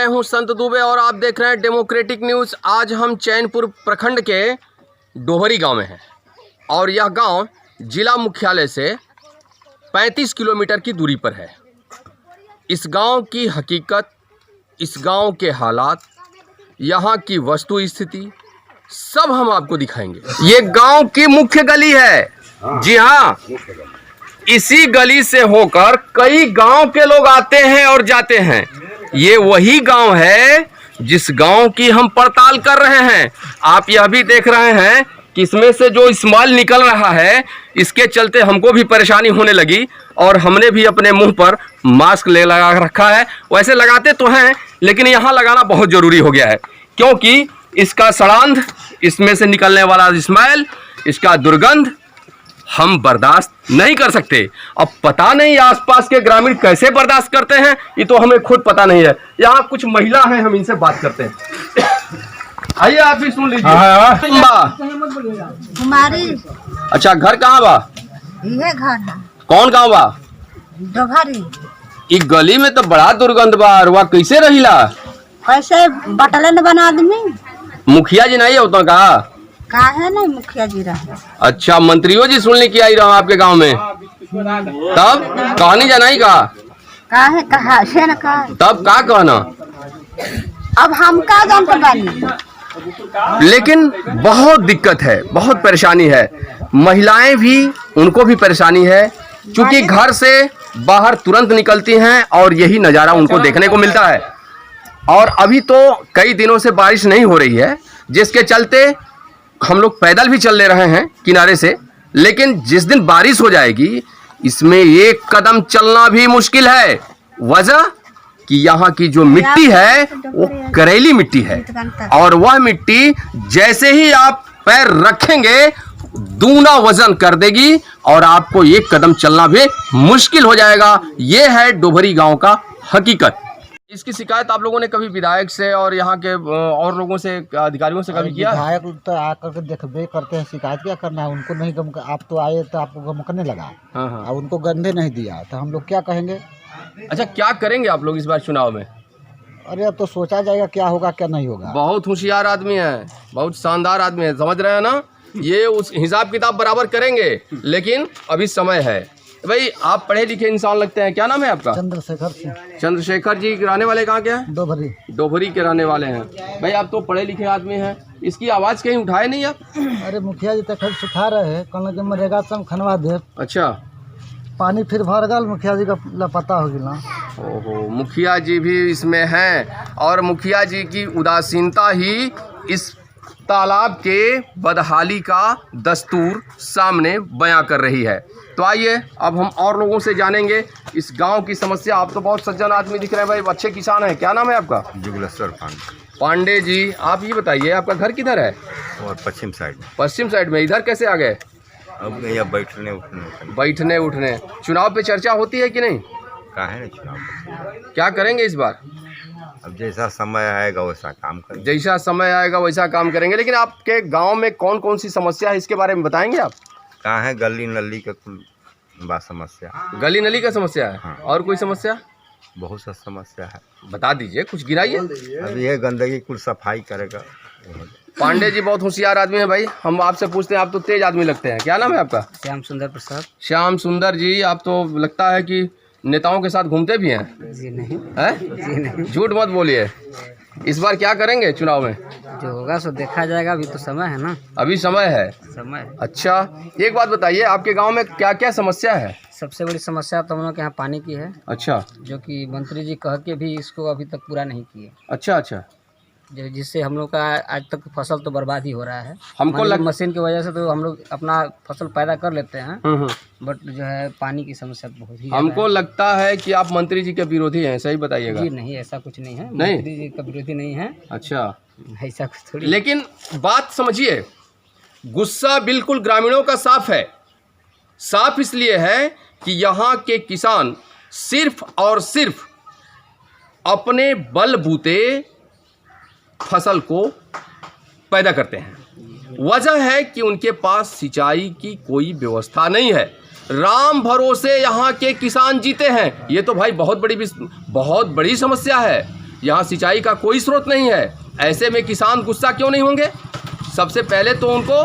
मैं हूं संत दुबे और आप देख रहे हैं डेमोक्रेटिक न्यूज़। आज हम चैनपुर प्रखंड के डोभरी गांव में हैं और यह गांव जिला मुख्यालय से 35 किलोमीटर की दूरी पर है। इस गांव की हकीकत, इस गांव के हालात, यहाँ की वस्तु स्थिति सब हम आपको दिखाएंगे। ये गांव की मुख्य गली है। जी हाँ, इसी गली से होकर कई गांव के लोग आते हैं और जाते हैं। ये वही गांव है जिस गांव की हम पड़ताल कर रहे हैं। आप यह भी देख रहे हैं कि इसमें से जो स्मेल निकल रहा है, इसके चलते हमको भी परेशानी होने लगी और हमने भी अपने मुंह पर मास्क लगा रखा है। वैसे लगाते तो हैं, लेकिन यहाँ लगाना बहुत ज़रूरी हो गया है, क्योंकि इसका सड़ांध, इसमें से निकलने वाला स्मेल, इसका दुर्गंध हम बर्दाश्त नहीं कर सकते। अब पता नहीं आसपास के ग्रामीण कैसे बर्दाश्त करते हैं, ये तो हमें खुद पता नहीं है। यहाँ कुछ महिला हैं, हम इनसे बात करते हैं। आइए, आप भी सुन लीजिए। कुमारी। अच्छा, घर कहाँ बा? ये घर है। कौन गाँव बा? डोभरी। इस गली में तो बड़ा दुर्गंध बा। रुआ कैसे रहिला? कैसे बटले न बना आदमी? मुखिया जी नहीं होता का? काहे नहीं मुखिया जी रहे? अच्छा, मंत्रियों जी सुनने की आई रहा आपके गांव में, तब कहानी जनाई का? काहे कहा से न कहा? तब का कहना? अब हम का जानते बानी। लेकिन बहुत दिक्कत है, बहुत परेशानी है। महिलाएं भी, उनको भी परेशानी है, क्योंकि घर से बाहर तुरंत निकलती हैं और यही नज़ारा उनको देखने को मिलता है। और अभी तो कई दिनों से बारिश नहीं हो रही है, जिसके चलते हम लोग पैदल भी चल ले रहे हैं किनारे से। लेकिन जिस दिन बारिश हो जाएगी, इसमें एक कदम चलना भी मुश्किल है। वजह कि यहाँ की जो मिट्टी है वो करेली मिट्टी है, और वह मिट्टी जैसे ही आप पैर रखेंगे दूना वजन कर देगी और आपको एक कदम चलना भी मुश्किल हो जाएगा। ये है डोभरी गांव का हकीकत। इसकी शिकायत आप लोगों ने कभी विधायक से और यहाँ के और लोगों से, अधिकारियों से कभी किया? विधायक तो आकर के देखबे करते हैं, शिकायत क्या करना है उनको। नहीं गम, आप तो आए तो आपको गमकने लगा। हाँ। अब उनको गंदे नहीं दिया तो हम लोग क्या कहेंगे? अच्छा, क्या करेंगे आप लोग इस बार चुनाव में? अरे अब तो सोचा जाएगा क्या होगा क्या नहीं होगा। बहुत होशियार आदमी है, बहुत शानदार आदमी है, समझ रहे हैं ना? ये उस हिसाब किताब बराबर करेंगे, लेकिन अभी समय है। भाई, आप पढ़े लिखे इंसान लगते हैं। क्या नाम है आपका? चंद्रशेखर सिंह। चंद्रशेखर जी रहने वाले कहाँ के हैं? डोभरी। डोभरी के रहने वाले हैं। भाई, आप तो पढ़े लिखे आदमी हैं, इसकी आवाज़ कहीं उठाए नहीं आप? अरे मुखिया जी तो खैर सुखा रहे हैं, कहना कि मरेगा तो हम खनवा दे। अच्छा, पानी फिर भर गल, मुखिया जी का लापता हो गया। ओहो, मुखिया जी भी इसमें हैं और मुखिया जी की उदासीनता ही इस तालाब के बदहाली का दस्तूर सामने बयां कर रही है। तो आइए, अब हम और लोगों से जानेंगे इस गांव की समस्या। आप तो बहुत सज्जन आदमी दिख रहे हैं भाई, अच्छे किसान हैं। क्या नाम है आपका? जुगलेश्वर पांडे जी। आप ये बताइए, आपका घर किधर है? और पश्चिम साइड में। पश्चिम साइड में। इधर कैसे आ गए? अब यहाँ बैठने उठने। चुनाव पे चर्चा होती है कि नहीं? काहे ना चुनाव। क्या करेंगे इस बार? अब जैसा समय आएगा वैसा काम करेंगे। जैसा समय आएगा वैसा काम करेंगे। लेकिन आपके गांव में कौन कौन सी समस्या है, इसके बारे में बताएंगे आप? कहाँ है गली नली का कुल बात समस्या। गली नली का समस्या है। हाँ। और कोई समस्या? बहुत सा समस्या है। बता दीजिए, कुछ गिराइए। अब ये गंदगी कुल सफाई करेगा। पांडे जी बहुत होशियार आदमी है भाई। हम आपसे पूछते हैं, आप तो तेज आदमी लगते हैं। क्या नाम है आपका? श्याम सुंदर प्रसाद। श्याम सुंदर जी, आप तो लगता है कि नेताओं के साथ घूमते भी हैं। जी नहीं। हैं? जी नहीं। झूठ मत बोलिए। इस बार क्या करेंगे चुनाव में? जो होगा सो देखा जाएगा, अभी तो समय है ना। अभी समय है। समय। अच्छा, एक बात बताइए, आपके गांव में क्या क्या समस्या है? सबसे बड़ी समस्या तो हम लोग के यहाँ पानी की है। अच्छा, जो कि मंत्री जी कह के भी इसको अभी तक पूरा नहीं किए। अच्छा। जिससे हम लोग का आज तक फसल तो बर्बाद ही हो रहा है। हमको मशीन की वजह से तो हम लोग अपना फसल पैदा कर लेते हैं, बट जो है पानी की समस्या बहुत ही हमको लगता है कि आप मंत्री जी के विरोधी हैं, सही बताइएगा। जी नहीं, ऐसा कुछ नहीं है। नहीं? मंत्री जी का विरोधी नहीं है। अच्छा, ऐसा कुछ थोड़ी। लेकिन बात समझिए, गुस्सा बिल्कुल ग्रामीणों का साफ है। साफ इसलिए है कि यहाँ के किसान सिर्फ और सिर्फ अपने बलबूते फसल को पैदा करते हैं। वजह है कि उनके पास सिंचाई की कोई व्यवस्था नहीं है। राम भरोसे यहाँ के किसान जीते हैं। ये तो भाई बहुत बड़ी समस्या है। यहाँ सिंचाई का कोई स्रोत नहीं है। ऐसे में किसान गुस्सा क्यों नहीं होंगे? सबसे पहले तो उनको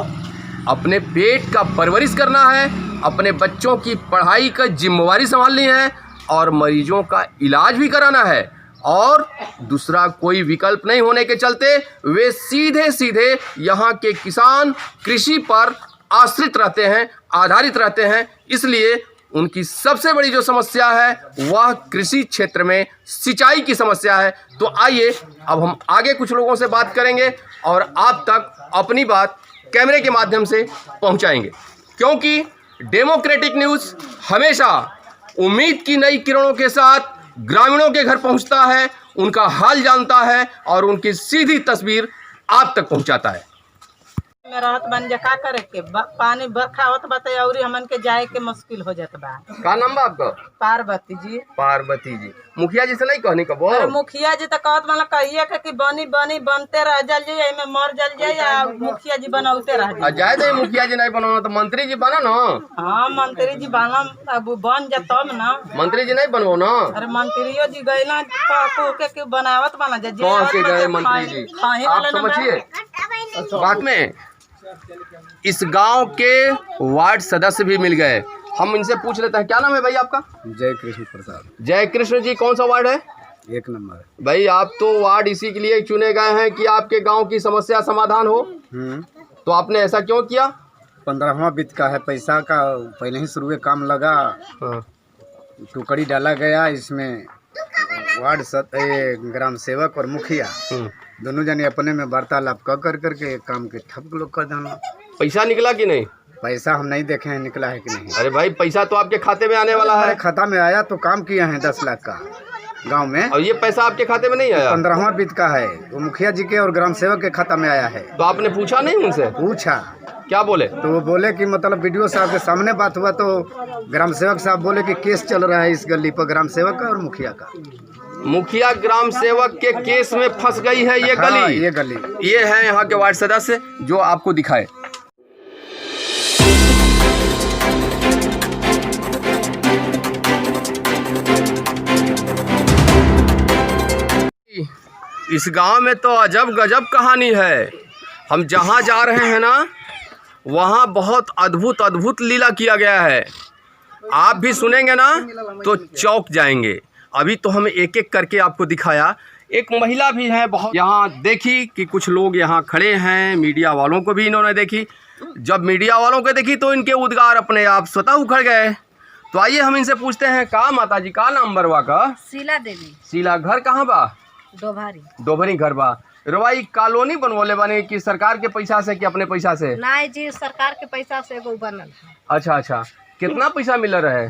अपने पेट का परवरिश करना है, अपने बच्चों की पढ़ाई का जिम्मेवारी संभालनी है और मरीजों का इलाज भी कराना है। और दूसरा कोई विकल्प नहीं होने के चलते वे सीधे सीधे यहाँ के किसान कृषि पर आश्रित रहते हैं, आधारित रहते हैं। इसलिए उनकी सबसे बड़ी जो समस्या है वह कृषि क्षेत्र में सिंचाई की समस्या है। तो आइए अब हम आगे कुछ लोगों से बात करेंगे और आप तक अपनी बात कैमरे के माध्यम से पहुंचाएंगे, क्योंकि डेमोक्रेटिक न्यूज़ हमेशा उम्मीद की नई किरणों के साथ ग्रामीणों के घर पहुंचता है, उनका हाल जानता है और उनकी सीधी तस्वीर आप तक पहुंचाता है। में रहत बन जा का करे के पानी बरखा होत बा त अउरी हमन के जाए के मुश्किल हो जात बा। का नाम बा आपका? पार्वती जी। पार्वती जी। मुखिया जी से नहीं कहनी कबो? अरे मुखिया जी तो कहत मतलब कहिए कि बनी बनी बनते रह जल जाए, में मर जल जाए या मुखिया जी बनाते रह जाए। जाए दे, मुखिया जी नहीं बनाना तो मंत्री जी बना ना। हाँ मंत्री जी बना, अब बन जा तब ना। मंत्री जी नहीं बनवो ना? अरे मंत्रियों जी गए ना के बनावत बना जा। कौन से गए मंत्री जी? आप समझिए बात में। इस गांव के वार्ड सदस्य भी मिल गए, हम इनसे पूछ लेते हैं। क्या नाम है भाई आपका? जय कृष्ण प्रसाद। जय कृष्ण जी। कौन सा वार्ड है? 1 नंबर। भाई आप तो वार्ड इसी के लिए चुने गए हैं कि आपके गांव की समस्या समाधान हो। तो आपने ऐसा क्यों किया? 15वां वित्त का है, पैसा का पहले ही शुरू काम लगा। टुकड़ी डाला गया, इसमें वार्ड ग्राम सेवक और मुखिया दोनों जने अपने में वार्तालाप कर करके काम के ठप लोग कर देना। पैसा निकला कि नहीं? पैसा हम नहीं देखे हैं निकला है कि नहीं। अरे भाई पैसा तो आपके खाते में आने वाला है। खाता में आया तो काम किया है 10 लाख का गांव में, और ये पैसा आपके खाते में नहीं आया? 15वां वित्त का है, वो मुखिया जी के और ग्राम सेवक के खाता में आया है। तो आपने पूछा नहीं उनसे? पूछा। क्या बोले? तो वो बोले कि मतलब वीडियो साहब के सामने बात हुआ तो ग्राम सेवक साहब बोले कि केस चल रहा है इस गली पर, ग्राम सेवक का और मुखिया का। मुखिया ग्राम सेवक के केस में फंस गई है ये गली। हाँ, ये गली। ये है यहाँ के वार्ड सदस्य जो आपको दिखाए। इस गांव में तो अजब गजब कहानी है। हम जहाँ जा रहे हैं ना वहाँ बहुत अद्भुत अद्भुत लीला किया गया है। आप भी सुनेंगे ना तो चौंक जाएंगे। अभी तो हम एक एक करके आपको दिखाया। एक महिला भी है बहुत, यहाँ देखी कि कुछ लोग यहाँ खड़े हैं, मीडिया वालों को भी इन्होंने देखी। जब मीडिया वालों को देखी तो इनके उद्गार अपने आप स्वतः उखड़ गए। तो आइए हम इनसे पूछते हैं। का माता जी का नाम बरवा का? शीला देवी। शीला। घर कहाँ बा? दोभारी। दोभरी घर बा। रवाई कॉलोनी बनवले बने कि सरकार के पैसा से कि अपने पैसा से? नहीं जी, सरकार के पैसा से एगो बनल। अच्छा अच्छा। कितना पैसा मिल रहे?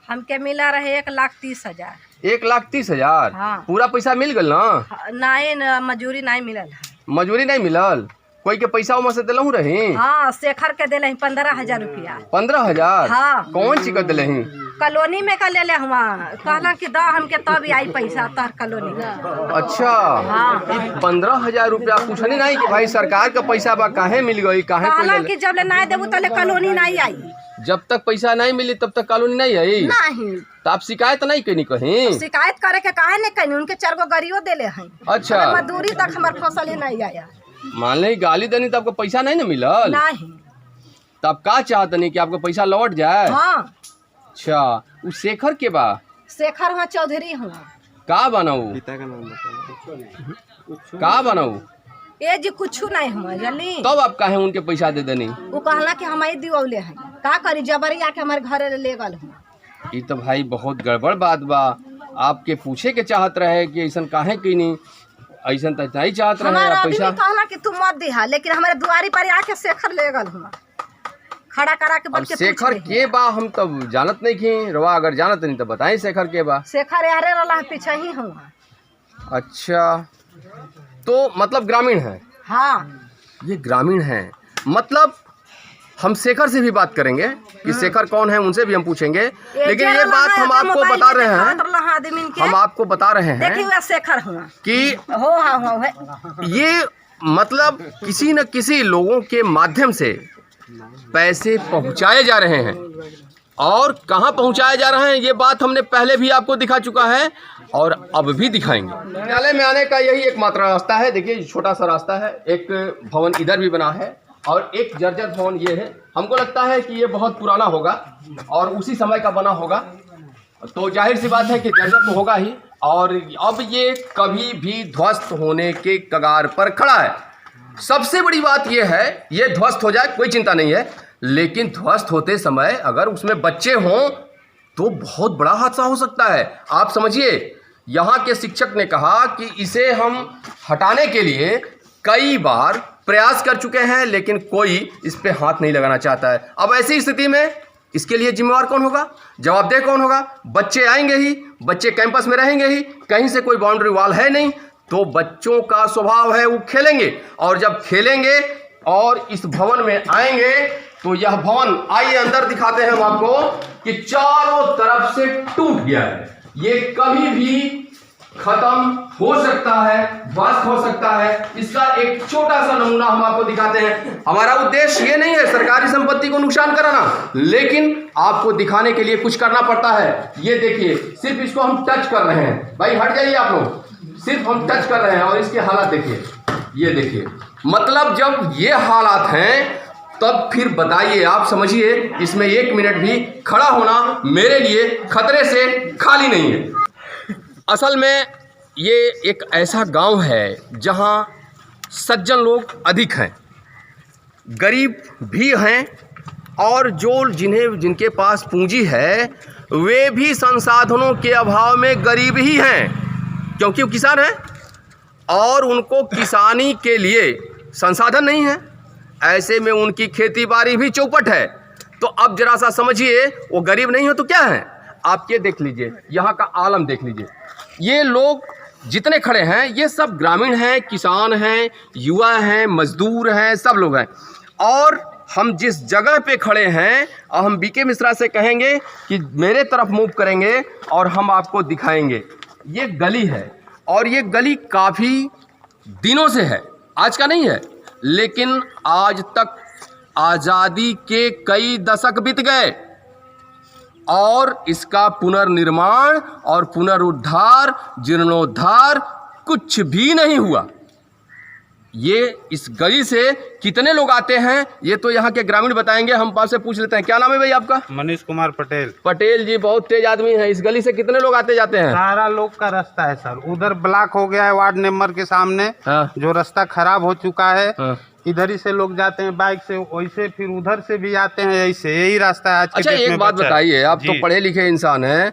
हमके मिला रहे 1,30,000। 1,30,000? हाँ। पूरा पैसा मिल गल ना? नहीं न, मजूरी नहीं मिलल है। मजूरी नहीं मिलल? कोई के पैसा उमा से दिलहूँ रही? हाँ, शेखर के दिले 15,000 रुपया। 15,000? हाँ। कौन चीज का दिलही? कॉलोनी में का ले ले हुआ, कहला कि दा हमके तब आई पैसा तार कॉलोनी में। अच्छा। हाँ। 15,000 रुपया पूछनी नहीं कि भाई सरकार का पैसा बा काहे मिल गई, काहे कहला कोई कि जब ले नहीं देबू तले कॉलोनी नहीं आई। जब तक पैसा नहीं मिली तब तक कॉलोनी नहीं आई? नहीं। तो आप शिकायत नहीं कहीं कहीं? शिकायत करे के काहे नहीं कहीं, उनके 4 गो गाड़ियों देले हैं। अच्छा। मजदूरी तक हमार फसल ही नहीं आया। मान ली गाली देनी तो आपको पैसा नहीं ना मिलल? नहीं। तो आप का चाहते नहीं कि आपको पैसा लौट जाए? हाँ। अच्छा। वो शेखर के बा? शेखर हुआ, चौधरी हुआ। का बनाऊ? का बनाऊ? ए जी कुछ नहीं हुआ जल्दी। तब आप काहे उनके पैसा दे देनी? वो कहला कि हम दिवौले हैं, का करी जबरी आके हमारे घर ले गल हुआ। ये तो भाई बहुत गड़बड़ बात बा। आपके पूछे के चाहत रहे कि ऐसा काहे की नहीं, ऐसा तो नहीं चाहत रहे हमारा आप आदमी पैसा। कहला कि तू मत दिहा, लेकिन हमारे दुआरी पर आके शेखर ले गल हुआ, खड़ा करा के अब बल के शेखर के बा हम तब जानत नहीं की। रवा अगर जानत नहीं तो बताएं शेखर के बा। शेखर यारे रला पीछे ही हुआ। अच्छा। तो मतलब ग्रामीण है? हाँ। ये ग्रामीण है। मतलब हम शेखर से भी बात करेंगे कि शेखर कौन है, उनसे भी हम पूछेंगे। लेकिन ये बात हम आपको बता रहे हैं, हम आपको बता रहे हैं देखिए शेखर हुआ कि हो हाँ ये मतलब किसी न किसी लोगों के माध्यम से पैसे पहुंचाए जा रहे हैं और कहाँ पहुँचाए जा रहे हैं ये बात हमने पहले भी आपको दिखा चुका है और अब भी दिखाएंगे। विद्यालय में आने का यही एकमात्र रास्ता है। देखिए छोटा सा रास्ता है, एक भवन इधर भी बना है और एक जर्जर भवन ये है। हमको लगता है कि ये बहुत पुराना होगा और उसी समय का बना होगा, तो जाहिर सी बात है कि जर्जर तो होगा ही, और अब ये कभी भी ध्वस्त होने के कगार पर खड़ा है। सबसे बड़ी बात ये है, ये ध्वस्त हो जाए कोई चिंता नहीं है, लेकिन ध्वस्त होते समय अगर उसमें बच्चे हों तो बहुत बड़ा हादसा हो सकता है। आप समझिए, यहाँ के शिक्षक ने कहा कि इसे हम हटाने के लिए कई बार प्रयास कर चुके हैं, लेकिन कोई इस पे हाथ नहीं लगाना चाहता है। अब ऐसी स्थिति में इसके लिए जिम्मेवार कौन होगा, जवाबदेह कौन होगा? बच्चे आएंगे ही, बच्चे कैंपस में रहेंगे ही, कहीं से कोई बाउंड्री वॉल है नहीं, तो बच्चों का स्वभाव है वो खेलेंगे, और जब खेलेंगे और इस भवन में आएंगे तो यह भवन, आइए अंदर दिखाते हैं हम आपको, कि चारों तरफ से टूट गया है। ये कभी भी खत्म हो सकता है, ध्वस्त हो सकता है। इसका एक छोटा सा नमूना हम आपको दिखाते हैं। हमारा उद्देश्य ये नहीं है सरकारी संपत्ति को नुकसान कराना, लेकिन आपको दिखाने के लिए कुछ करना पड़ता है। ये देखिए, सिर्फ इसको हम टच कर रहे हैं। भाई हट जाइए आप लोग, सिर्फ हम टच कर रहे हैं और इसके हालात देखिए, ये देखिए। मतलब जब ये हालात हैं तब फिर बताइए, आप समझिए, इसमें 1 मिनट भी खड़ा होना मेरे लिए खतरे से खाली नहीं है। असल में ये एक ऐसा गांव है जहां सज्जन लोग अधिक हैं, गरीब भी हैं, और जिनके पास पूंजी है वे भी संसाधनों के अभाव में गरीब ही हैं, क्योंकि वो किसान हैं और उनको किसानी के लिए संसाधन नहीं है। ऐसे में उनकी खेती बाड़ी भी चौपट है। तो अब जरा सा समझिए, वो गरीब नहीं हो तो क्या है? आप ये देख लीजिए, यहाँ का आलम देख लीजिए। ये लोग जितने खड़े हैं ये सब ग्रामीण हैं, किसान हैं, युवा हैं, मजदूर हैं, सब लोग हैं। और हम जिस जगह पे खड़े हैं, हम बीके मिश्रा से कहेंगे कि मेरे तरफ मूव करेंगे और हम आपको दिखाएंगे। ये गली है और ये गली काफ़ी दिनों से है, आज का नहीं है, लेकिन आज तक आज़ादी के कई दशक बीत गए और इसका पुनर्निर्माण और पुनरुद्धार, जीर्णोद्धार कुछ भी नहीं हुआ। ये इस गली से कितने लोग आते हैं ये तो यहाँ के ग्रामीण बताएंगे। हम आपसे पूछ लेते हैं, क्या नाम है भाई आपका? मनीष कुमार पटेल। पटेल जी, बहुत तेज आदमी हैं। इस गली से कितने लोग आते जाते हैं? सारा लोग का रास्ता है सर, उधर ब्लॉक हो गया है वार्ड नंबर के सामने। हाँ। जो रास्ता खराब हो चुका है। हाँ। इधर ही से लोग जाते हैं बाइक से, वैसे फिर उधर से भी आते हैं, ऐसे यही रास्ता है आज के अच्छा, डेट में एक बात बचा है। बताइए, आप तो जी। पढ़े लिखे इंसान हैं,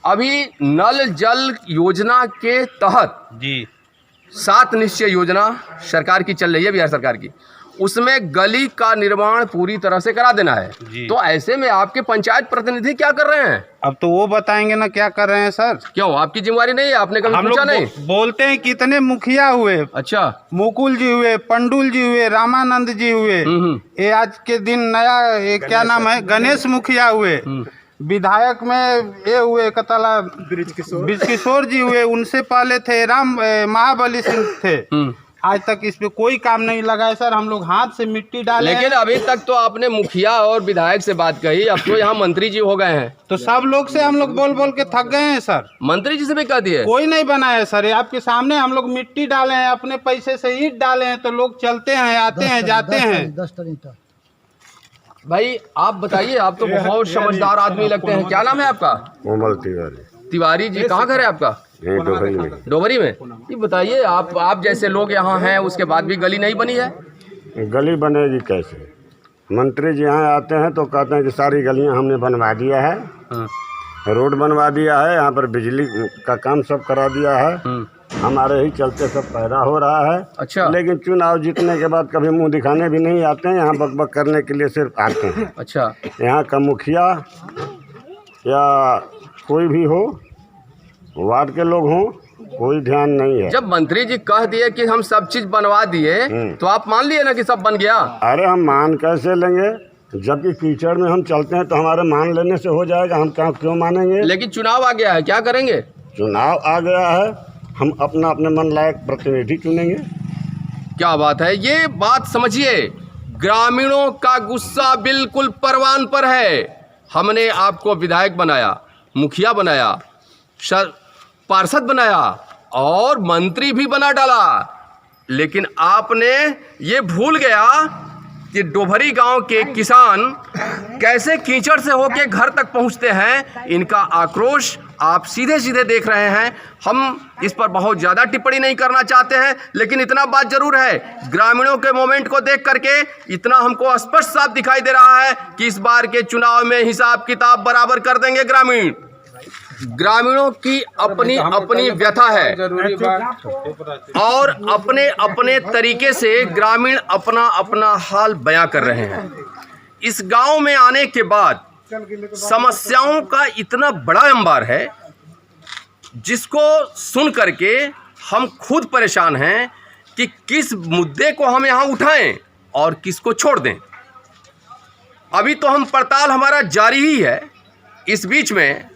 अभी नल जल योजना के तहत जी 7 निश्चय योजना सरकार की चल रही है, बिहार सरकार की, उसमें गली का निर्माण पूरी तरह से करा देना है। जी। तो ऐसे में आपके पंचायत प्रतिनिधि क्या कर रहे हैं? अब तो वो बताएंगे ना क्या कर रहे हैं सर। क्यों, आपकी जिम्मेवारी नहीं है? आपने कभी हम पूछा लोग नहीं? बोलते हैं कितने मुखिया हुए, अच्छा। मुकुल जी हुए, पंडुल जी हुए, रामानंद जी हुए, ये आज के दिन नया ये क्या नाम है, गणेश मुखिया हुए, विधायक में ये हुए कतला ब्रिज किशोर जी हुए, उनसे पहले थे महाबली सिंह थे। आज तक इस पे कोई काम नहीं लगा है सर। हम लोग हाथ से मिट्टी डाले लेकिन अभी तक तो आपने मुखिया और विधायक से बात कही, अब तो यहाँ मंत्री जी हो गए हैं। तो सब लोग से हम लोग बोल बोल के थक गए हैं सर। मंत्री जी से भी कह दिए? कोई नहीं बनाया है सर। ये आपके सामने हम लोग मिट्टी डाले हैं, अपने पैसे से ईंट डाले हैं, तो लोग चलते हैं, आते हैं, जाते हैं। भाई आप बताइए, आप तो बहुत समझदार आदमी लगते हैं। क्या नाम है आपका? कोमल तिवारी। तिवारी जी, कहाँ घर है आपका? यही डोभरी में। डोभरी में। ये बताइए, आप जैसे लोग यहाँ हैं, उसके बाद भी गली नहीं बनी है? गली बनेगी कैसे? मंत्री जी यहाँ आते हैं तो कहते हैं कि सारी गलियाँ हमने बनवा दिया है, रोड बनवा दिया है, यहाँ पर बिजली का काम सब करा दिया है, हमारे ही चलते सब पैदा हो रहा है। अच्छा। लेकिन चुनाव जीतने के बाद कभी मुंह दिखाने भी नहीं आते हैं, यहाँ बकबक करने के लिए सिर्फ आते हैं। अच्छा। यहाँ का मुखिया या कोई भी हो, वार्ड के लोग हों, कोई ध्यान नहीं है। जब मंत्री जी कह दिए कि हम सब चीज बनवा दिए, तो आप मान लिए ना कि सब बन गया? अरे हम मान कैसे लेंगे, जबकि कीचड़ में हम चलते हैं तो हमारे मान लेने से हो जाएगा, हम क्यों मानेंगे? लेकिन चुनाव आ गया है, क्या करेंगे? चुनाव आ गया है, हम अपना अपने मन लायक प्रतिनिधि चुनेंगे। क्या बात है, ये बात समझिए। ग्रामीणों का गुस्सा बिल्कुल परवान पर है। हमने आपको विधायक बनाया, मुखिया बनाया, पार्षद बनाया और मंत्री भी बना डाला, लेकिन आपने ये भूल गया कि डोभरी गांव के किसान कैसे कीचड़ से होके घर तक पहुंचते हैं। इनका आक्रोश आप सीधे सीधे देख रहे हैं। हम इस पर बहुत ज़्यादा टिप्पणी नहीं करना चाहते हैं, लेकिन इतना बात जरूर है, ग्रामीणों के मोमेंट को देख करके इतना हमको स्पष्ट साफ दिखाई दे रहा है कि इस बार के चुनाव में हिसाब किताब बराबर कर देंगे ग्रामीण। ग्रामीणों की अपनी अपनी व्यथा है और अपने अपने तरीके से ग्रामीण अपना अपना हाल बयां कर रहे हैं। इस गांव में आने के बाद समस्याओं का इतना बड़ा अंबार है जिसको सुन करके हम खुद परेशान हैं कि किस मुद्दे को हम यहाँ उठाएं और किसको छोड़ दें। अभी तो हम पड़ताल हमारा जारी ही है। इस बीच में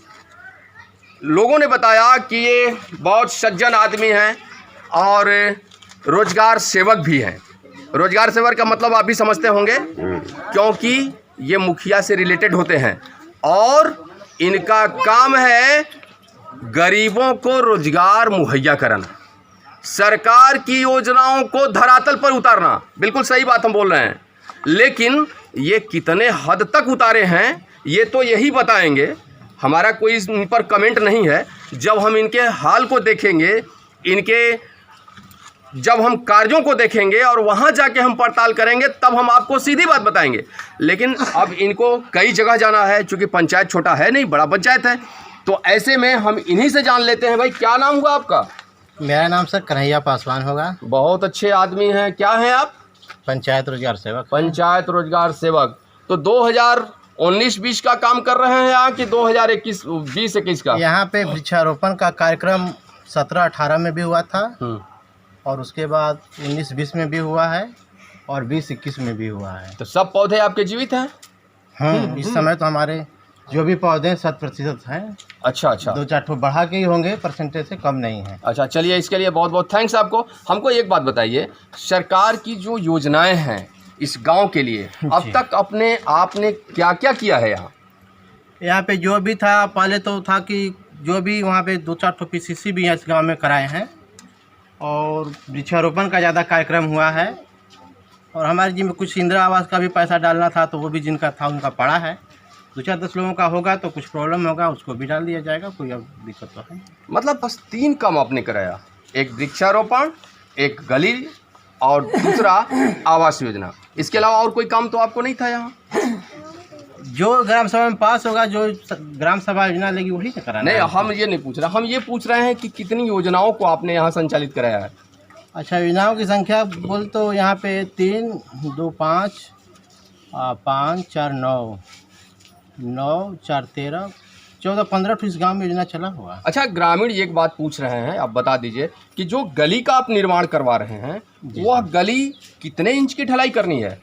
लोगों ने बताया कि ये बहुत सज्जन आदमी हैं और रोजगार सेवक भी हैं। रोजगार सेवक का मतलब आप भी समझते होंगे, क्योंकि ये मुखिया से रिलेटेड होते हैं और इनका काम है गरीबों को रोजगार मुहैया कराना, सरकार की योजनाओं को धरातल पर उतारना। बिल्कुल सही बात हम बोल रहे हैं, लेकिन ये कितने हद तक उतारे हैं ये तो यही बताएंगे। हमारा कोई इस पर कमेंट नहीं है। जब हम इनके हाल को देखेंगे, जब हम कार्यों को देखेंगे और वहाँ जाके हम पड़ताल करेंगे, तब हम आपको सीधी बात बताएंगे। लेकिन अब इनको कई जगह जाना है, क्योंकि पंचायत छोटा है नहीं, बड़ा पंचायत है, तो ऐसे में हम इन्हीं से जान लेते हैं। भाई क्या नाम हुआ आपका? मेरा नाम सर कन्हैया पासवान होगा। बहुत अच्छे आदमी हैं। क्या हैं आप? पंचायत रोजगार सेवक। पंचायत रोजगार सेवक। तो 2019-20 का काम कर रहे हैं यहाँ कि 2021 का? यहाँ पे वृक्षारोपण का कार्यक्रम 17-18 में भी हुआ था और उसके बाद 19-20 में भी हुआ है और 20-21 में भी हुआ है। तो सब पौधे आपके जीवित हैं? इस समय तो हमारे जो भी पौधे 100% हैं। अच्छा अच्छा, 2-4 ठो बढ़ा के ही होंगे, परसेंटेज से कम नहीं है। अच्छा, चलिए इसके लिए बहुत बहुत थैंक्स आपको। हमको एक बात बताइए, सरकार की जो योजनाएं हैं इस गांव के लिए अब तक आपने क्या क्या किया है? यहाँ पे जो भी था पहले तो था कि जो भी वहाँ पे 2-4 ठो PCC भी इस गांव में कराए हैं और वृक्षारोपण का ज़्यादा कार्यक्रम हुआ है और हमारे जी में कुछ इंदिरा आवास का भी पैसा डालना था, तो वो भी जिनका था उनका पड़ा है। 2-4-10 लोगों का होगा तो कुछ प्रॉब्लम होगा, उसको भी डाल दिया जाएगा, कोई अब दिक्कत तो है। मतलब बस 3 काम आपने कराया, एक वृक्षारोपण, एक गली और दूसरा आवास योजना। इसके अलावा और कोई काम तो आपको नहीं था यहाँ? जो ग्राम सभा में पास होगा, जो ग्राम सभा योजना लेगी वही तो कराना नहीं, है। हम ये नहीं पूछ रहे, हम ये पूछ रहे हैं कि कितनी योजनाओं को आपने यहाँ संचालित कराया है? अच्छा, योजनाओं की संख्या बोल तो यहाँ पे 3, 2, 5, 5, 4, 9, 9, 4, 13, 14, 15 इस गाँव में योजना चला हुआ। अच्छा, ग्रामीण एक बात पूछ रहे हैं, आप बता दीजिए कि जो गली का आप निर्माण करवा रहे हैं वह गली कितने इंच की ढलाई करनी है?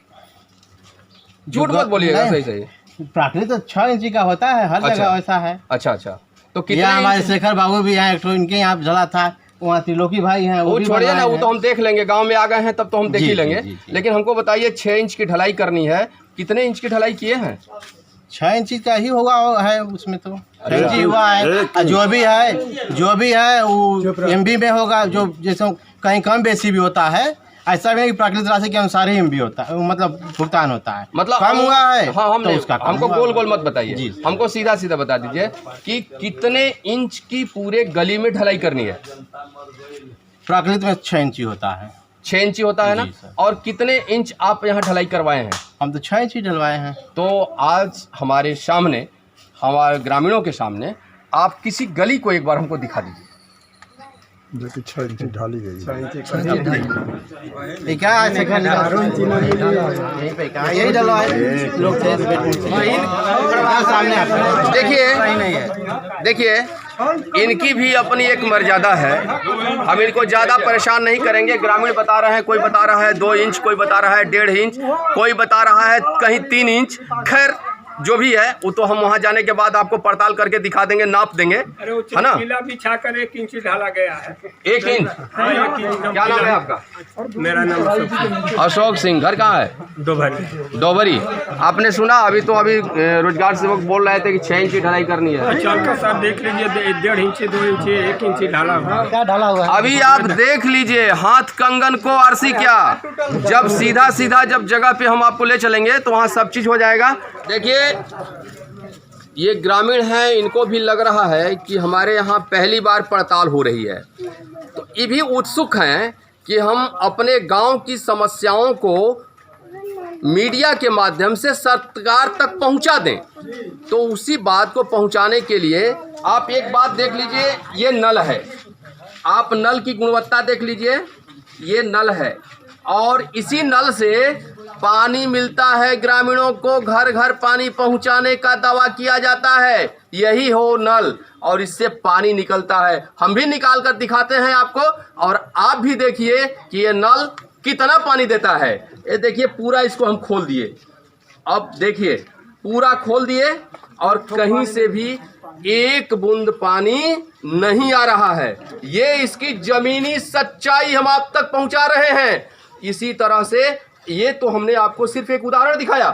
झूठ मत बोलिएगा, सही सही। प्राकृतिक तो 6 इंची का होता है, हर अच्छा, जगह वैसा है। अच्छा अच्छा, तो कितने यहाँ हमारे इंच? शेखर बाबू भी हैं, एक तो इनके यहाँ जला था, वहाँ त्रिलोकी भाई हैं, वो भी छोड़िए ना, बनवाए वो तो हैं। हम देख लेंगे, गांव में आ गए हैं तब तो हम देख जी, ही जी, लेंगे। जी, जी। लेकिन हमको बताइए 6 इंच की ढलाई करनी है, कितने इंच की ढलाई किए हैं? 6 इंची का ही होगा है उसमें तो 6 इंची अच्छा। हुआ है। और जो भी है वो MB में होगा, जो जैसे कहीं कम बेसी भी होता है, ऐसा नहीं कि प्राकृतिक राशि के अनुसार ही MB होता है, मतलब भुगतान होता है। मतलब कम हुआ है हाँ, हम तो नहीं, उसका कम हमको हुआ। गोल गोल मत बताइए, जी। हमको सीधा सीधा बता दीजिए कि कितने इंच की पूरे गली में ढलाई करनी है? प्राकृतिक में 6 इंची होता है। 6 इंची होता है ना? जी, सर। और कितने इंच आप यहाँ ढलाई करवाए हैं? हम तो 6 इंची डलवाए हैं। तो आज हमारे सामने, हमारे ग्रामीणों के सामने आप किसी गली को एक बार हमको दिखा दीजिए। जो कि 6 इंची ढाली गई है। ये क्या है शेखर जी? यहीं पे क्या यही डलवाए लोग थे सामने आपके। देखिए इनकी भी अपनी एक मर्यादा है, हम इनको ज़्यादा परेशान नहीं करेंगे। ग्रामीण बता रहे हैं, कोई बता रहा है 2 इंच, कोई बता रहा है 1.5 इंच, कोई बता रहा है कहीं 3 इंच। खैर जो भी है वो तो हम वहाँ जाने के बाद आपको पड़ताल करके दिखा देंगे, नाप देंगे, है ना। बिछा कर 1 इंच ढाला गया है। 1 इंच। क्या नाम है आपका? मेरा नाम अशोक सिंह। घर कहाँ है? डोभरी। आपने सुना अभी रोजगार सेवक बोल रहे थे कि 6 इंच ढलाई करनी है। चल कर साहब देख लीजिए, 1.5 इंच 2 इंच 1 इंच ढाला हुआ। क्या ढाला हुआ है? अभी आप देख लीजिए, हाथ कंगन को आरसी क्या। जब सीधा जब जगह पे हम आपको ले चलेंगे तो वहाँ सब चीज हो जाएगा। देखिए ये ग्रामीण हैं, इनको भी लग रहा है कि हमारे यहाँ पहली बार पड़ताल हो रही है, तो ये भी उत्सुक हैं कि हम अपने गांव की समस्याओं को मीडिया के माध्यम से सरकार तक पहुंचा दें। तो उसी बात को पहुंचाने के लिए आप एक बात देख लीजिए, ये नल है, आप नल की गुणवत्ता देख लीजिए, ये नल है और इसी नल से पानी मिलता है ग्रामीणों को, घर घर पानी पहुंचाने का दावा किया जाता है। यही हो नल और इससे पानी निकलता है। हम भी निकाल कर दिखाते हैं आपको और आप भी देखिए कि ये नल कितना पानी देता है। ये देखिए पूरा इसको हम खोल दिए, अब देखिए पूरा खोल दिए और कहीं से भी एक बूंद पानी नहीं आ रहा है। ये इसकी जमीनी सच्चाई हम आप तक पहुंचा रहे हैं। इसी तरह से ये तो हमने आपको सिर्फ एक उदाहरण दिखाया।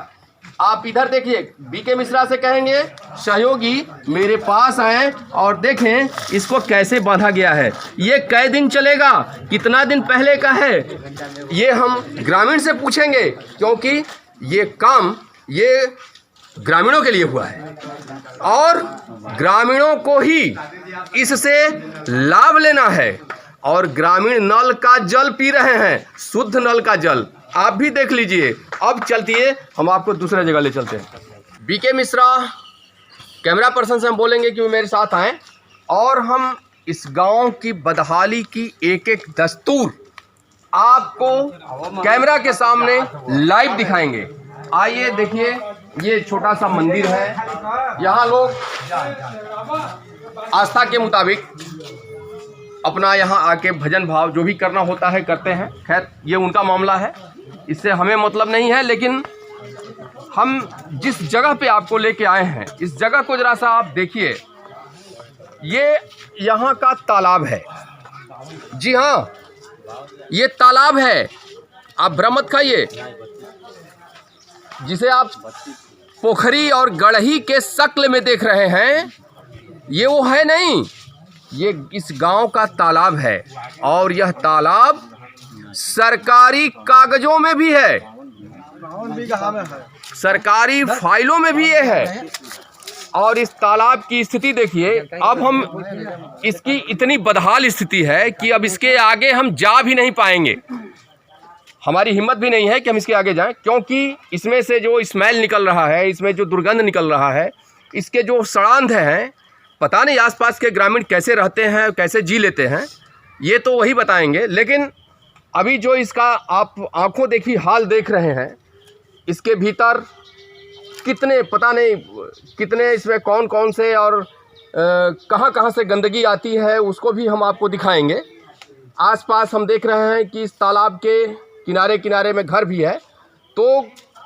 आप इधर देखिए, बीके मिश्रा से कहेंगे सहयोगी मेरे पास आए और देखें इसको कैसे बांधा गया है। ये कै दिन चलेगा, कितना दिन पहले का है, ये हम ग्रामीण से पूछेंगे, क्योंकि ये काम ये ग्रामीणों के लिए हुआ है और ग्रामीणों को ही इससे लाभ लेना है। और ग्रामीण नल का जल पी रहे हैं, शुद्ध नल का जल। आप भी देख लीजिए। अब चलतिए हम आपको दूसरे जगह ले चलते हैं। बीके मिश्रा कैमरा पर्सन से हम बोलेंगे कि वो मेरे साथ आएं और हम इस गांव की बदहाली की एक एक दस्तूर आपको कैमरा के सामने लाइव दिखाएंगे। आइए देखिए, ये छोटा सा मंदिर है, यहाँ लोग आस्था के मुताबिक अपना यहाँ आके भजन भाव जो भी करना होता है करते हैं। खैर ये उनका मामला है, इससे हमें मतलब नहीं है। लेकिन हम जिस जगह पे आपको लेके आए हैं, इस जगह को जरा सा आप देखिए। ये यहाँ का तालाब है, जी हाँ ये तालाब है। आप भ्रम मत खाइए, जिसे आप पोखरी और गढ़ही के शक्ल में देख रहे हैं, ये वो है नहीं, ये इस गांव का तालाब है और यह तालाब सरकारी कागजों में भी है, सरकारी फाइलों में भी ये है। और इस तालाब की स्थिति देखिए, अब हम इसकी इतनी बदहाल स्थिति है कि अब इसके आगे हम जा भी नहीं पाएंगे। हमारी हिम्मत भी नहीं है कि हम इसके आगे जाएं, क्योंकि इसमें से जो स्मेल निकल रहा है, इसमें जो दुर्गंध निकल रहा है, इसके जो सड़ांध हैं, पता नहीं आसपास के ग्रामीण कैसे रहते हैं, कैसे जी लेते हैं, ये तो वही बताएंगे। लेकिन अभी जो इसका आप आंखों देखी हाल देख रहे हैं, इसके भीतर कितने पता नहीं कितने इसमें कौन कौन से और कहां कहां से गंदगी आती है, उसको भी हम आपको दिखाएंगे। आसपास हम देख रहे हैं कि इस तालाब के किनारे किनारे में घर भी है, तो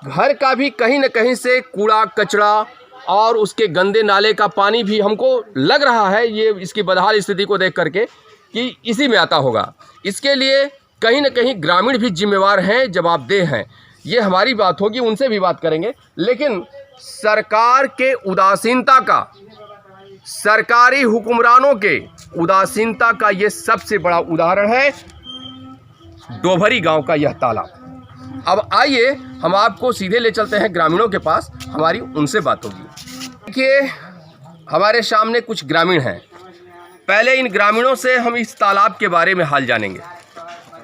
घर का भी कहीं न कहीं से कूड़ा कचरा और उसके गंदे नाले का पानी भी हमको लग रहा है, ये इसकी बदहाल स्थिति को देख करके, कि इसी में आता होगा। इसके लिए कहीं न कहीं ग्रामीण भी जिम्मेवार हैं, जवाबदेह हैं। ये हमारी बात होगी, उनसे भी बात करेंगे। लेकिन सरकार के उदासीनता का, सरकारी हुक्मरानों के उदासीनता का ये सबसे बड़ा उदाहरण है डोभरी गांव का यह तालाब। अब आइए हम आपको सीधे ले चलते हैं ग्रामीणों के पास, हमारी उनसे बात होगी। देखिए हमारे सामने कुछ ग्रामीण हैं, पहले इन ग्रामीणों से हम इस तालाब के बारे में हाल जानेंगे।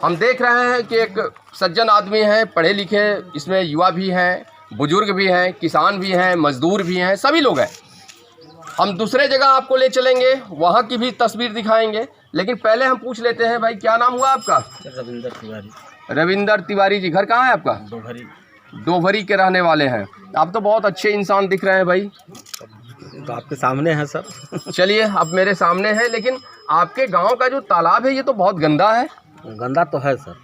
हम देख रहे हैं कि एक सज्जन आदमी हैं, पढ़े लिखे, इसमें युवा भी हैं, बुजुर्ग भी हैं, किसान भी हैं, मजदूर भी हैं, सभी लोग हैं। हम दूसरे जगह आपको ले चलेंगे, वहाँ की भी तस्वीर दिखाएंगे। लेकिन पहले हम पूछ लेते हैं, भाई क्या नाम हुआ आपका? रविंदर तिवारी। रविंदर तिवारी जी, घर कहाँ है आपका? डोभरी। डोभरी के रहने वाले हैं। आप तो बहुत अच्छे इंसान दिख रहे हैं भाई। तो आपके सामने है सर। चलिए अब मेरे सामने है, लेकिन आपके गांव का जो तालाब है ये तो बहुत गंदा है। गंदा तो है सर।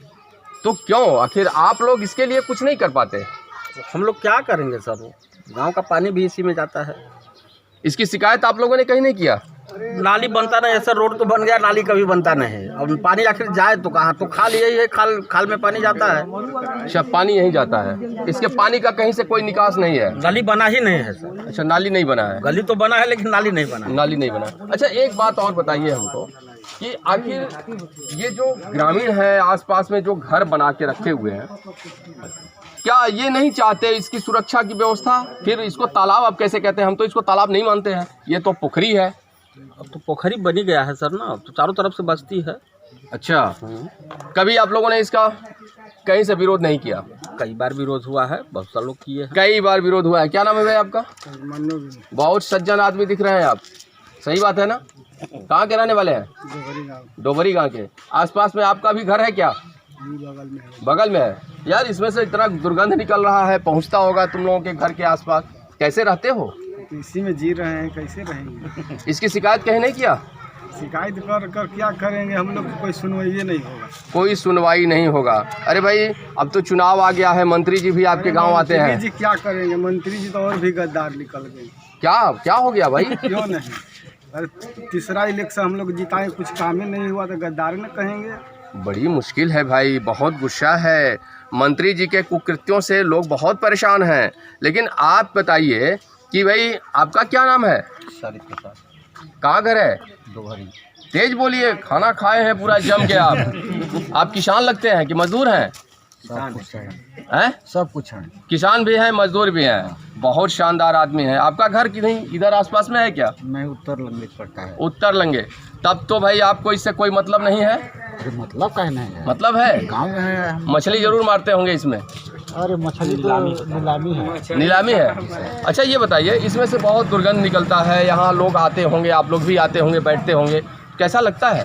तो क्यों आखिर आप लोग इसके लिए कुछ नहीं कर पाते? हम लोग क्या करेंगे सर? गांव का पानी भी इसी में जाता है। इसकी शिकायत आप लोगों ने कहीं नहीं किया? नाली बनता नहीं है सर, रोड तो बन गया, नाली कभी बनता नहीं है। अब पानी आखिर जाए तो कहाँ, तो खाल यही है, खाल में पानी जाता है। अच्छा, पानी यहीं जाता है। इसके पानी का कहीं से कोई निकास नहीं है? गली बना ही नहीं है सर। अच्छा, नाली नहीं बना है? गली तो बना है लेकिन नाली नहीं बना। नाली नहीं बना। अच्छा, एक बात और बताइए हमको कि आखिर ये जो ग्रामीण है आसपास में जो घर बना के रखे हुए हैं, क्या ये नहीं चाहते इसकी सुरक्षा की व्यवस्था? फिर इसको तालाब आप कैसे कहते हैं? हम तो इसको तालाब नहीं मानते हैं, ये तो पोखरी है। अब तो पोखरी बनी गया है सर ना, तो चारों तरफ से बस्ती है। अच्छा, कभी आप लोगों ने इसका कहीं से विरोध नहीं किया? कई बार विरोध हुआ है, बहुत सारे लोग किए हैं। कई बार विरोध हुआ है। क्या नाम है भाई आपका? बहुत सज्जन आदमी दिख रहे हैं आप, सही बात है ना? कहाँ के रहने वाले हैं? डोबरी गाँव के। आसपास में आपका भी घर है क्या? बगल में है। यार, इसमें से इतना दुर्गंध निकल रहा है, पहुंचता होगा तुम लोगों के घर के आसपास। कैसे रहते हो? इसी में जी रहे हैं, कैसे रहेंगे? इसकी शिकायत कहीं नहीं किया? शिकायत कर कर क्या करेंगे, हम लोग की कोई सुनवाई नहीं होगा। कोई सुनवाई नहीं होगा। अरे भाई, अब तो चुनाव आ गया है, मंत्री जी भी आपके गांव आते हैं। मंत्री जी क्या करेंगे? मंत्री जी तो और भी गद्दार निकल गए। क्या हो गया भाई? क्यों नहीं? अरे तीसरा इलेक्शन हम लोग जिताए, कुछ काम ही नहीं हुआ तो गद्दार न कहेंगे। बड़ी मुश्किल है भाई, बहुत गुस्सा है। मंत्री जी के कुकृत्यों से लोग बहुत परेशान हैं। लेकिन आप बताइए कि भाई आपका क्या नाम है? शरीफ प्रसाद। कहाँ घर है? डोभरी। तेज बोलिए, खाना खाए हैं पूरा जम के आप किसान लगते हैं कि मजदूर हैं? सब कुछ है। किसान भी हैं, मजदूर भी हैं। बहुत शानदार आदमी है। आपका घर किधर इधर आसपास में है क्या? मैं उत्तर लंगे पड़ता है। उत्तर लंगे। तब तो भाई आपको इससे कोई मतलब नहीं है? मतलब का नहीं है, मतलब है। गाँव में है। मछली जरूर मारते होंगे इसमें? अरे मछली नीलामी है। नीलामी है। अच्छा, ये बताइए, इसमें से बहुत दुर्गंध निकलता है, यहाँ लोग आते होंगे, आप लोग भी आते होंगे, बैठते होंगे, कैसा लगता है?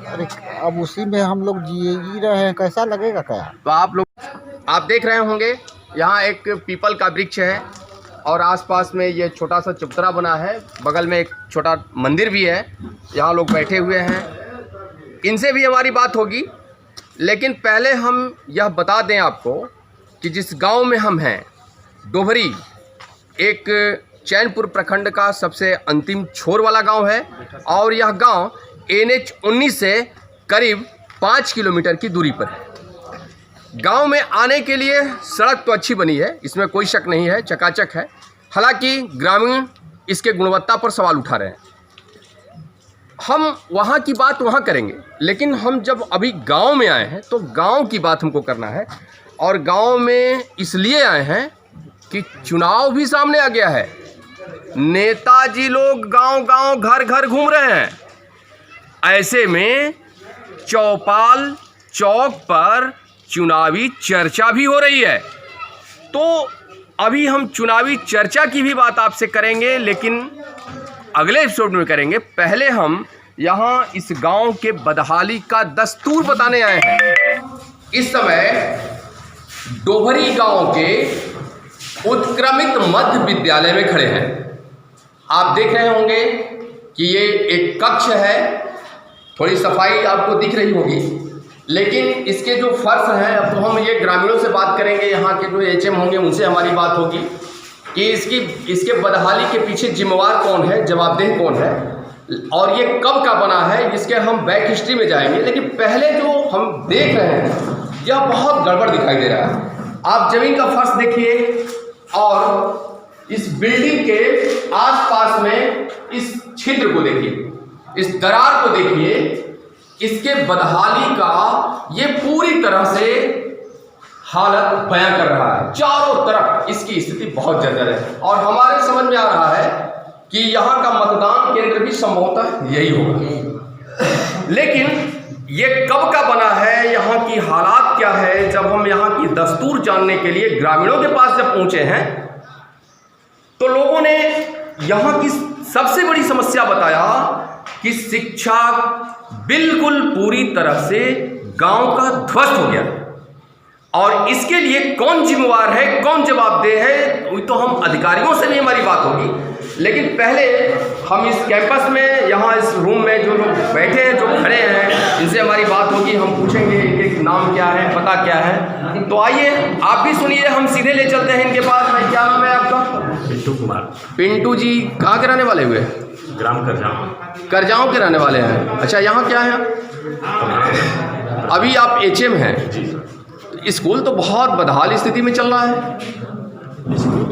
अरे अब उसी में हम लोग जी रहे हैं, कैसा लगेगा क्या? तो आप देख रहे होंगे, यहाँ एक पीपल का वृक्ष है और आसपास में ये छोटा सा चबूतरा बना है, बगल में एक छोटा मंदिर भी है, यहाँ लोग बैठे हुए हैं। इनसे भी हमारी बात होगी, लेकिन पहले हम यह बता दें आपको कि जिस गांव में हम हैं, डोभरी, एक चैनपुर प्रखंड का सबसे अंतिम छोर वाला गांव है और यह गांव NH 19 से करीब 5 किलोमीटर की दूरी पर है। गांव में आने के लिए सड़क तो अच्छी बनी है, इसमें कोई शक नहीं है, चकाचक है। हालांकि ग्रामीण इसके गुणवत्ता पर सवाल उठा रहे हैं। हम वहाँ की बात वहाँ करेंगे, लेकिन हम जब अभी गांव में आए हैं तो गांव की बात हमको करना है। और गांव में इसलिए आए हैं कि चुनाव भी सामने आ गया है। नेताजी लोग गांव-गांव, घर-घर घूम रहे हैं। ऐसे में चौपाल चौक पर चुनावी चर्चा भी हो रही है। तो अभी हम चुनावी चर्चा की भी बात आपसे करेंगे, लेकिन अगले एपिसोड में करेंगे। पहले हम यहाँ इस गांव के बदहाली का दस्तूर बताने आए हैं। इस समय डोभरी गांव के उत्क्रमित मध्य विद्यालय में खड़े हैं। आप देख रहे होंगे कि ये एक कक्ष है, थोड़ी सफाई आपको दिख रही होगी, लेकिन इसके जो फर्श हैं, अब तो हम ये ग्रामीणों से बात करेंगे, यहाँ के जो HM होंगे उनसे हमारी बात होगी कि इसके बदहाली के पीछे जिम्मेवार कौन है, जवाबदेह कौन है और ये कब का बना है, इसके हम बैक हिस्ट्री में जाएंगे। लेकिन पहले जो हम देख रहे हैं यह बहुत गड़बड़ दिखाई दे रहा है। आप जमीन का फर्श देखिए और इस बिल्डिंग के आसपास में इस छिद्र को देखिए, इस दरार को देखिए। इसके बदहाली का ये पूरी तरह से हालत बयां कर रहा है। चारों तरफ इसकी स्थिति बहुत जर्जर है और हमारे समझ में आ रहा है कि यहाँ का मतदान केंद्र भी संभवतः यही होगा। लेकिन ये कब का बना है, यहाँ की हालात क्या है, जब हम यहाँ की दस्तूर जानने के लिए ग्रामीणों के पास जब पहुँचे हैं तो लोगों ने यहाँ की सबसे बड़ी समस्या बताया कि शिक्षा बिल्कुल पूरी तरह से गांव का ध्वस्त हो गया और इसके लिए कौन जिम्मेवार है, कौन जवाबदेह है, तो हम अधिकारियों से भी हमारी बात होगी। लेकिन पहले हम इस कैंपस में, यहाँ इस रूम में जो लोग बैठे हैं, जो खड़े हैं, इनसे हमारी बात होगी। हम पूछेंगे इनके नाम क्या है, पता क्या है। तो आइए आप भी सुनिए, हम सीधे ले चलते हैं इनके पास। भाई क्या नाम है आपका? पिंटू कुमार, पिंटू जी कहाँ के रहने वाले हुए? ग्राम करजाम। करजाओं के रहने वाले हैं। अच्छा, यहाँ क्या है? अभी आप HM हैं। स्कूल तो बहुत बदहाल स्थिति में चल रहा है। स्कूल तो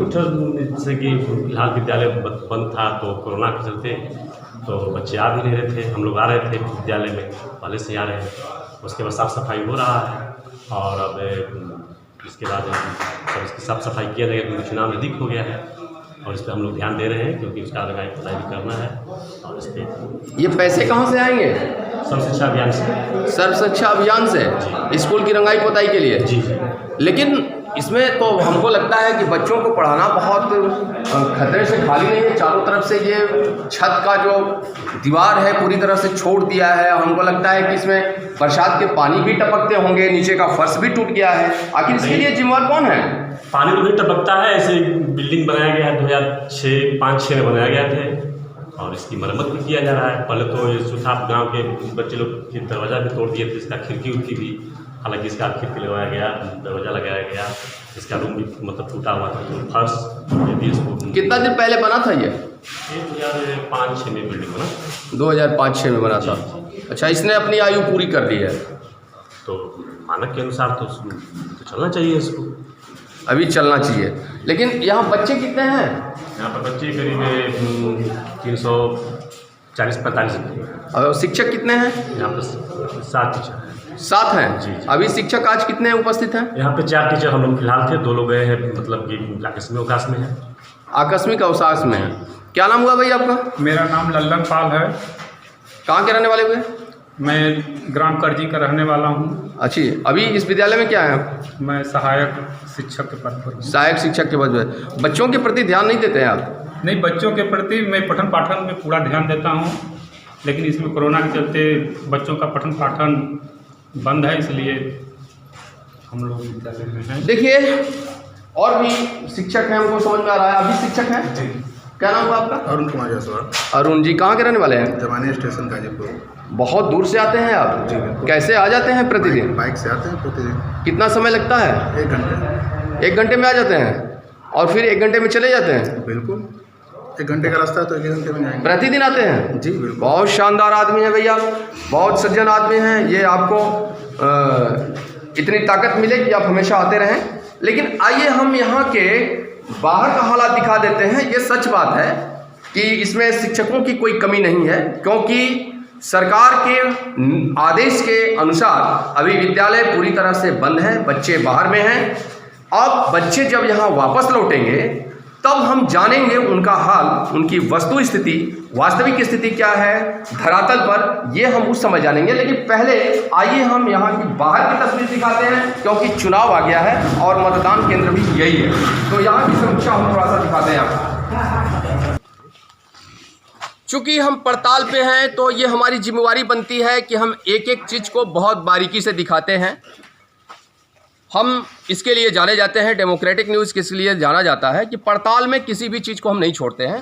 जैसे कि फिलहाल विद्यालय बंद था, तो कोरोना के चलते तो बच्चे आ भी नहीं रहे थे। हम लोग आ रहे थे विद्यालय में, पहले से आ रहे हैं। उसके बाद साफ़ सफाई हो रहा है, और अब इसके बाद सब इसकी साफ़ सफाई किया जाएगा, क्योंकि चुनाव नज़दीक हो गया है और इस पर हम लोग ध्यान दे रहे हैं, क्योंकि उसका रंगाई पुताई भी करना है। और इस पर ये पैसे कहाँ से आएंगे? सर्व शिक्षा अभियान से। सर्व शिक्षा अभियान से स्कूल की रंगाई पोताई के लिए? जी जी। लेकिन इसमें तो हमको लगता है कि बच्चों को पढ़ाना बहुत खतरे से खाली नहीं है। चारों तरफ से ये छत का जो दीवार है पूरी तरह से छोड़ दिया है। हमको लगता है कि इसमें बरसात के पानी भी टपकते होंगे, नीचे का फर्श भी टूट गया है। आखिर इसके लिए जिम्मेवार कौन है? पानी तो नहीं टपकता है, ऐसे बिल्डिंग बनाया गया है 2005-6 में बनाया गया थे, और इसकी मरम्मत भी किया जा रहा है। पहले तो ये सुथाप गांव के बच्चे लोग के दरवाज़ा भी तोड़ दिए थे, इसका खिड़की उड़की भी, हालांकि इसका खिड़की लगाया गया, दरवाज़ा लगाया गया, इसका रूम भी मतलब टूटा हुआ था, तो फर्श ये भी इसको। कितना दिन पहले बना था ये? 2005-6 में बिल्डिंग बना। 2005-6 में बना था। अच्छा, इसने अपनी आयु पूरी कर ली है, तो मानक के अनुसार तो चलना चाहिए इसको। अभी चलना चाहिए। लेकिन यहाँ बच्चे कितने हैं? यहाँ पर बच्चे करीब 340-45। और शिक्षक कितने हैं? यहाँ पर 7 टीचर हैं। 7 हैं जी। अभी शिक्षक आज कितने उपस्थित हैं? यहाँ पे 4 टीचर हम लोग फिलहाल थे, 2 लोग गए हैं, मतलब कि आकस्मिक अवकाश में है। आकस्मिक अवकाश में है। क्या नाम हुआ भाई आपका? मेरा नाम लल्लन पाल है। कहाँ के रहने वाले हुए? मैं ग्राम करजी का रहने वाला हूँ। अच्छी, अभी इस विद्यालय में क्या है आप? मैं सहायक शिक्षक के पद पर हूँ। सहायक शिक्षक के पद पर। बच्चों के प्रति ध्यान नहीं देते हैं आप? नहीं, बच्चों के प्रति मैं पठन पाठन में पूरा ध्यान देता हूँ, लेकिन इसमें कोरोना के चलते बच्चों का पठन पाठन बंद है, इसलिए हम लोग विद्यालय में हैं। देखिए, और भी शिक्षक हैं, हमको समझ में आ रहा है। अभी शिक्षक हैं जी। क्या नाम हुआ आपका? अरुण कुमार जायसवाल। अरुण जी कहाँ के रहने वाले हैं? जमानिया स्टेशन गाजीपुर। बहुत दूर से आते हैं आप? जी। कैसे आ जाते हैं प्रतिदिन? बाइक से आते हैं प्रतिदिन। कितना समय लगता है? 1 घंटे। 1 घंटे में आ जाते हैं और फिर 1 घंटे में चले जाते हैं? बिल्कुल, 1 घंटे का रास्ता है तो 1 घंटे में जाएंगे। प्रतिदिन आते हैं? जी बिल्कुल। बहुत शानदार आदमी है भैया, बहुत सज्जन आदमी हैं। ये आपको इतनी ताकत मिले कि आप हमेशा आते रहें। लेकिन आइए हम यहाँ के बाहर का हालात दिखा देते हैं। ये सच बात है कि इसमें शिक्षकों की कोई कमी नहीं है, क्योंकि सरकार के आदेश के अनुसार अभी विद्यालय पूरी तरह से बंद है, बच्चे बाहर में हैं। अब बच्चे जब यहाँ वापस लौटेंगे तब हम जानेंगे उनका हाल, उनकी वस्तु स्थिति, वास्तविक स्थिति क्या है धरातल पर, ये हम उस समय जानेंगे। लेकिन पहले आइए हम यहाँ की बाहर की तस्वीर दिखाते हैं, क्योंकि चुनाव आ गया है और मतदान केंद्र भी यही है, तो यहाँ की समीक्षा हम थोड़ा सा दिखाते हैं आपको। चूँकि हम पड़ताल पे हैं तो ये हमारी जिम्मेवारी बनती है कि हम एक एक चीज़ को बहुत बारीकी से दिखाते हैं। हम इसके लिए जाने जाते हैं, डेमोक्रेटिक न्यूज़ किस लिए जाना जाता है कि पड़ताल में किसी भी चीज़ को हम नहीं छोड़ते हैं।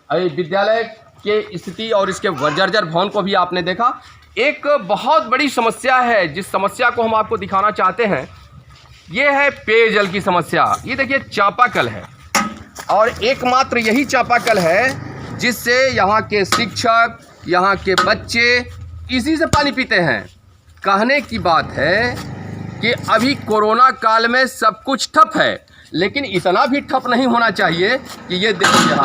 अभी विद्यालय के स्थिति और इसके जर्जर भवन को भी आपने देखा। एक बहुत बड़ी समस्या है, जिस समस्या को हम आपको दिखाना चाहते हैं, ये है पेयजल की समस्या। ये देखिए चापाकल है और एकमात्र यही चापाकल है जिससे यहाँ के शिक्षक, यहाँ के बच्चे इसी से पानी पीते हैं। कहने की बात है कि अभी कोरोना काल में सब कुछ ठप है, लेकिन इतना भी ठप नहीं होना चाहिए कि ये देखिए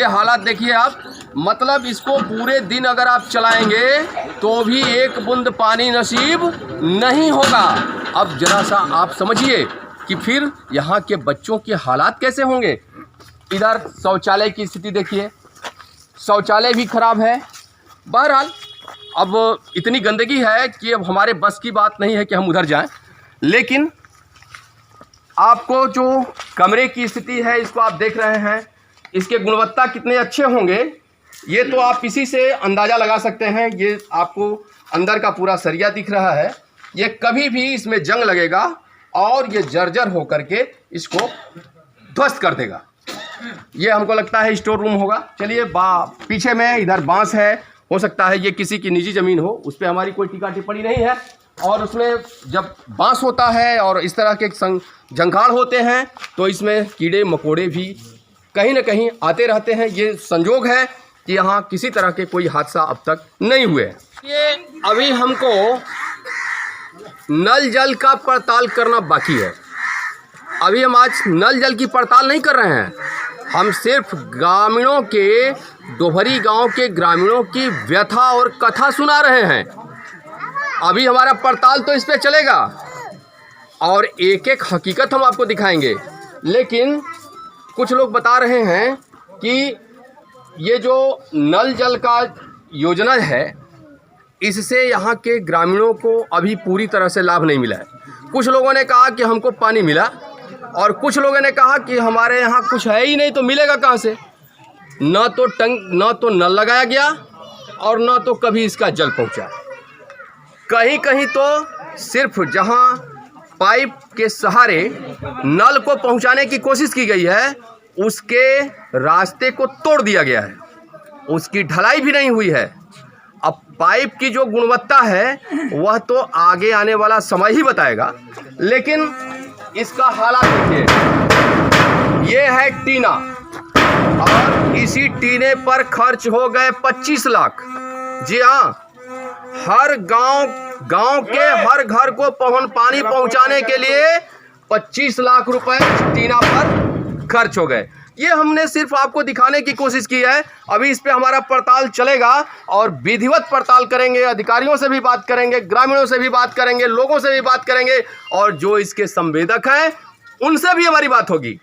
हालात देखिए आप। मतलब इसको पूरे दिन अगर आप चलाएंगे तो भी एक बूंद पानी नसीब नहीं होगा। अब जरा सा आप समझिए कि फिर यहाँ के बच्चों के हालात कैसे होंगे। इधर शौचालय की स्थिति देखिए, शौचालय भी खराब है। बहरहाल अब इतनी गंदगी है कि अब हमारे बस की बात नहीं है कि हम उधर जाएं, लेकिन आपको जो कमरे की स्थिति है इसको आप देख रहे हैं, इसके गुणवत्ता कितने अच्छे होंगे ये तो आप इसी से अंदाज़ा लगा सकते हैं। ये आपको अंदर का पूरा सरिया दिख रहा है, ये कभी भी इसमें जंग लगेगा और ये जर्जर होकर के इसको ध्वस्त कर देगा। ये हमको लगता है स्टोर रूम होगा। चलिए पीछे में इधर बांस है, हो सकता है ये किसी की निजी ज़मीन हो, उस पर हमारी कोई टीका टिप्पणी नहीं है। और उसमें जब बांस होता है और इस तरह के जंखाड़ होते हैं तो इसमें कीड़े मकोड़े भी कहीं ना कहीं आते रहते हैं। ये संजोग है कि यहाँ किसी तरह के कोई हादसा अब तक नहीं हुए। ये अभी हमको नल जल का पड़ताल करना बाकी है। अभी हम आज नल जल की पड़ताल नहीं कर रहे हैं, हम सिर्फ ग्रामीणों के, डोभरी गांव के ग्रामीणों की व्यथा और कथा सुना रहे हैं। अभी हमारा पड़ताल तो इस पे चलेगा और एक एक हकीकत हम आपको दिखाएंगे। लेकिन कुछ लोग बता रहे हैं कि ये जो नल जल का योजना है, इससे यहाँ के ग्रामीणों को अभी पूरी तरह से लाभ नहीं मिला है। कुछ लोगों ने कहा कि हमको पानी मिला और कुछ लोगों ने कहा कि हमारे यहाँ कुछ है ही नहीं, तो मिलेगा कहाँ से। न तो नल लगाया गया और न तो कभी इसका जल पहुँचा। कहीं कहीं तो सिर्फ जहाँ पाइप के सहारे नल को पहुँचाने की कोशिश की गई है, उसके रास्ते को तोड़ दिया गया है, उसकी ढलाई भी नहीं हुई है। अब पाइप की जो गुणवत्ता है वह तो आगे आने वाला समय ही बताएगा। लेकिन इसका हालात देखिए, ये है टीना और इसी टीने पर खर्च हो गए 25 लाख। जी हाँ, हर गांव के हर घर को पानी पहुंचाने के लिए 25 लाख रुपए टीना पर खर्च हो गए। ये हमने सिर्फ आपको दिखाने की कोशिश की है। अभी इस पे हमारा पड़ताल चलेगा और विधिवत पड़ताल करेंगे, अधिकारियों से भी बात करेंगे, ग्रामीणों से भी बात करेंगे, लोगों से भी बात करेंगे और जो इसके संवेदक हैं उनसे भी हमारी बात होगी।